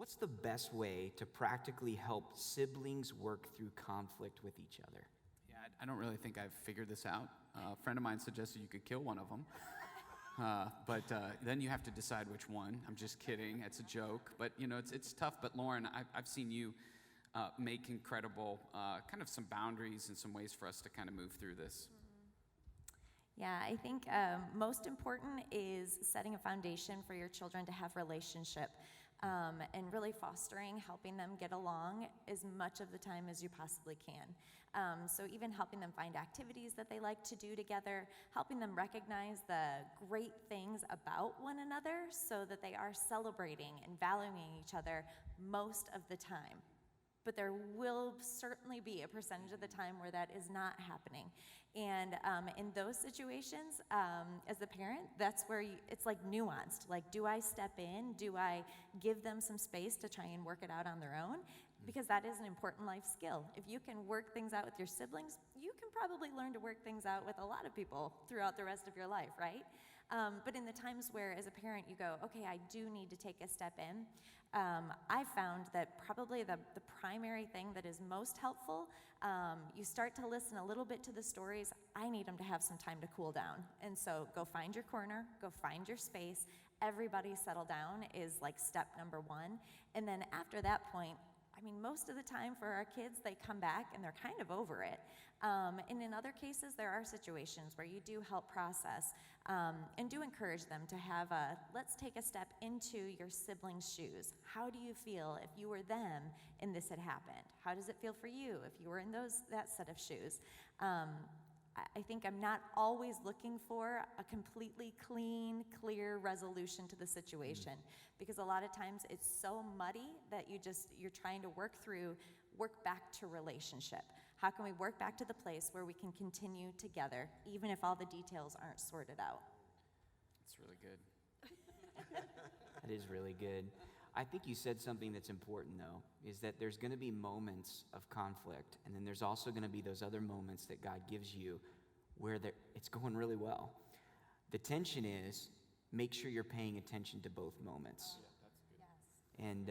what's the best way to practically help siblings work through conflict with each other? Yeah, I don't really think I've figured this out. A friend of mine suggested you could kill one of them. But then you have to decide which one. I'm just kidding. It's a joke. But, it's tough. But, Lauren, I've seen you make incredible kind of some boundaries and some ways for us to kind of move through this. Yeah, I think most important is setting a foundation for your children to have relationship, and really fostering, helping them get along as much of the time as you possibly can. So even helping them find activities that they like to do together, helping them recognize the great things about one another so that they are celebrating and valuing each other most of the time. But there will certainly be a percentage of the time where that is not happening. And in those situations, as a parent, that's where it's like nuanced. Like, do I step in? Do I give them some space to try and work it out on their own? Because that is an important life skill. If you can work things out with your siblings, you can probably learn to work things out with a lot of people throughout the rest of your life, right? But in the times where, as a parent, you go, okay, I do need to take a step in, I found that probably the primary thing that is most helpful, you start to listen a little bit to the stories. I need them to have some time to cool down. And so go find your corner, go find your space. Everybody settle down is like step number one. And then after that point, most of the time for our kids, they come back and they're kind of over it. And in other cases, there are situations where you do help process and do encourage them to have let's take a step into your sibling's shoes. How do you feel if you were them and this had happened? How does it feel for you if you were in that set of shoes? I think I'm not always looking for a completely clean, clear resolution to the situation, because a lot of times it's so muddy that you're trying to work back to relationship. How can we work back to the place where we can continue together, even if all the details aren't sorted out? It's really good. That is really good. I think you said something that's important, though, is that there's going to be moments of conflict, and then there's also going to be those other moments that God gives you where it's going really well. The tension is make sure you're paying attention to both moments. And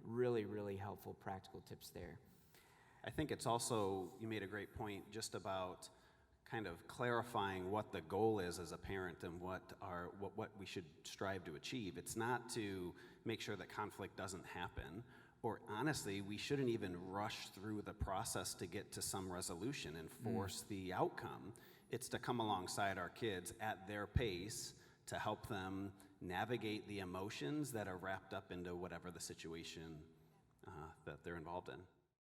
really, really helpful practical tips there. I think it's also, you made a great point just about kind of clarifying what the goal is as a parent and what we should strive to achieve. It's not to make sure that conflict doesn't happen, or honestly, we shouldn't even rush through the process to get to some resolution and force the outcome. It's to come alongside our kids at their pace to help them navigate the emotions that are wrapped up into whatever the situation that they're involved in.